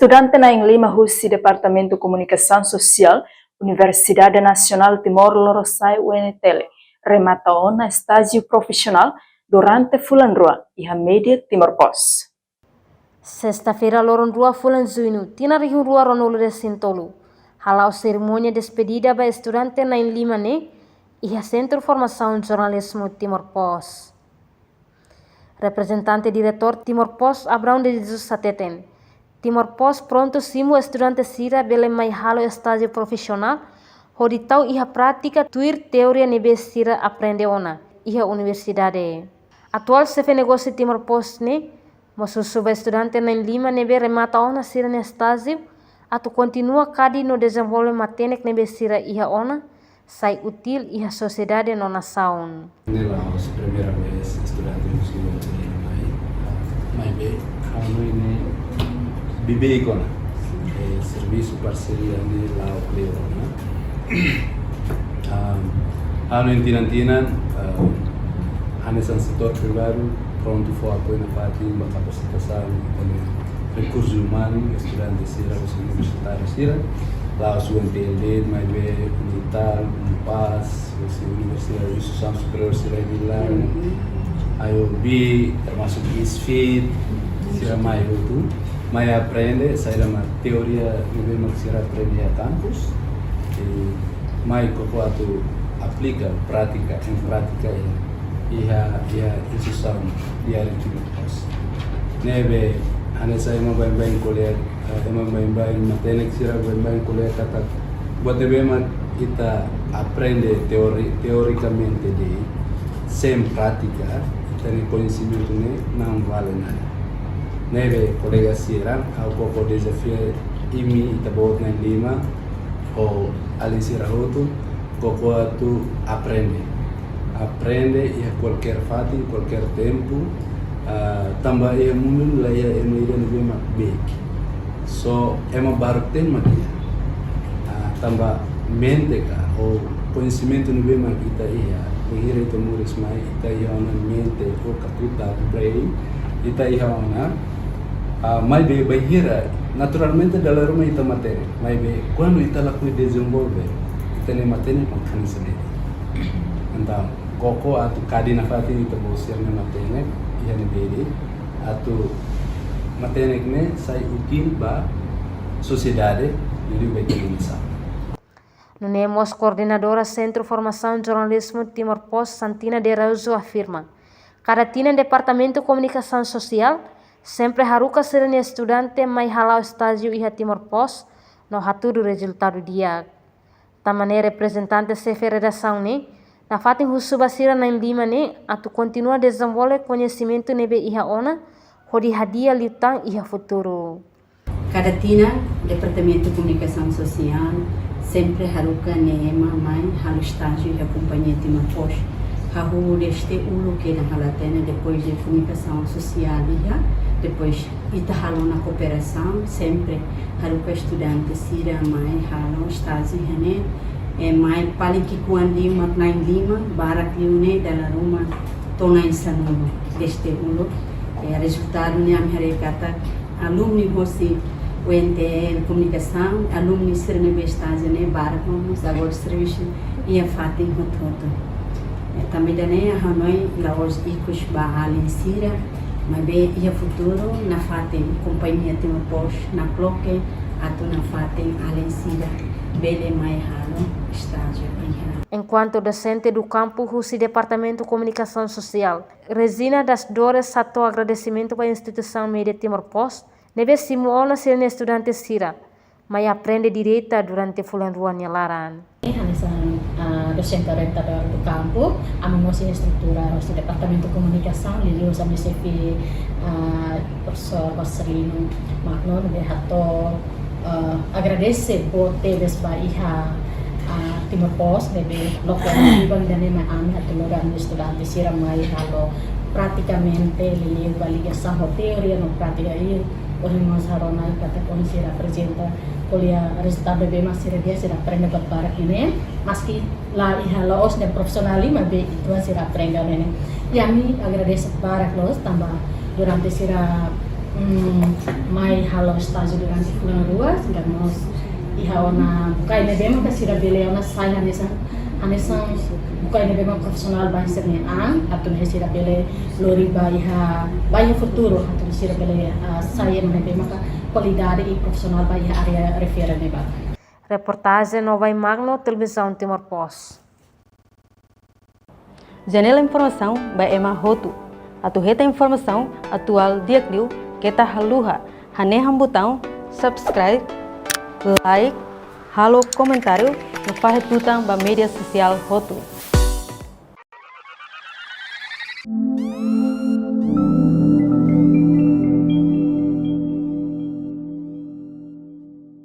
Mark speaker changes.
Speaker 1: Estudante na Lima Russi Departamento Comunicação Social, Universidade Nacional Timor-Leste UNTL, remata na estágio profissional durante Fulan Rua e a média Timor-Post.
Speaker 2: Sexta-feira, loron 2 Fulan Junho, tina rihun rua ronolo de Sintolu. Halau cerimônia despedida para estudante na Lima e a Centro de Formação de Jornalismo Timor-Post. Representante diretor Timor-Post Abrão de Jesus Sateten. Timor-Post pronto simo estudante sira bele mai halo estágio profissional, hoditau iha prática tuir teoria nebe sira aprende ona, iha universidade. Atual sefe negócio Timor-Post mosusuba estudante na Lima nebe remata ona sira ne estágio, atu continua kadi no desenvolve matenek nebe sira iha ona, sai util iha sociedade no nação.
Speaker 3: Nela a primeira vez estudante no segundo mai bem, ini bibe ikona serviço parceria ni lá o Cleo, ano intinan hanesan setor privado pronto for apoio na parte da capacitação de recursos humanos estudantes sira os universitários sira lá o UNTL mais bem militar paz os universidade de instituição superior sira Milan IOB termasuk ISFIT sira mais itu mai aprende sair uma teoria de maksira aprende a campus e mai kokoatu aplica prática em prática e a instituição diária de Timor-Post. Nebe anesa ema bem colher ema bem matenek sira bem colher kata buat bema kita aprende teoricamente de sem prática tem conhecimento não vale nada. Neve colega Sira, ao pouco desafio imi itabot na Lima ou ali Sira Roto, pouco tu aprende e a qualquer fato, em qualquer tempo, também é mundo lá é meio no bem big, só é uma barutema magia, também mente ou conhecimento no bem magia o hira itu muris mai ita ihauna mente o kakuta brain ita ihauna mai be bahira naturalmente dalam rumah ita materi mai be quando ita laku desenvolver ita ne materi makan sendiri então koko atu kadi na fati ita bosir ne materi ia ne beli atu materi ne sai util ba sociedade jadi bagaimana
Speaker 2: Nunemos coordenadora Centro de Formação de Jornalismo Timor-Post, Santina de Rauzo, afirma: cada tina Departamento de Comunicação Social sempre haruka serene estudante mai halau estágio iha Timor-Post no haturu resultado dia. Tamane representante CF redação na fatin husu basira na Lima atu continua desenvolver conhecimento nebe iha ona, hodi hadia liutang iha futuro.
Speaker 4: Cada tina Departamento de Comunicação Social sempre haruka neema mai halu estágio da companhia Timor-Post. Haru deste ulu que na halatena depois de comunicação social depois ita halu na cooperação sempre haruka estudante sira mai halu estágio mai paling que quando Lima na Lima barak liune dalam rumah tona insanulo deste ulu resultado ne am kata alumni hosi UNTL Comunicação, alumni serene estágio barak vamos agora serviço e a fatin hototo. Também dane a Hanoi laos ikos ba alin sira, mas be ia futuro na fatin companhia Timor-Post na cloque atu na fatin alin sira bele mai halo estágio.
Speaker 2: Enquanto docente do campo Russi Departamento de Comunicação Social, Resina das Dores satou agradecimento para a instituição Média Timor-Post. Nebe simula serene estudante sira, mas aprende direita durante Fulan Rua Nyalaran.
Speaker 5: Docente orientador do campo, a nossa estrutura do Departamento de Comunicação, Lilius a MCP, professor Rosarino Magno, de hato agradece por teves bahia Timor-Post, nebe local ibang dane maami at tuluran estudante sira mai halo praticamente Lilius baligação teoria no prática aí. Oleh mas harona kata kondisi representa kuliah resultado bebe masih dia sira aprende barak ini maski la iha laos dan profesionali mabe itu sira aprende ini yami agradeço barak los tambah durante sira mai halo estágio durante bulan 2 sehingga nós iha ona bukai ne bema kasira bele ona sai hanesan bukai ne bema profissional bahasa ne atau ne sira bele lori iha futuro atau ne sira bele sai ne bema qualidade e profissional iha área refere ne ba.
Speaker 2: Reportagem Nova Magno, Televisão Timor-Poste.
Speaker 6: Janela Informação by Emma Hotu. Atu reta informação atual diakliu kita haluha haneham botão subscribe, like, halo comentário no farretutang ba media social Hotu.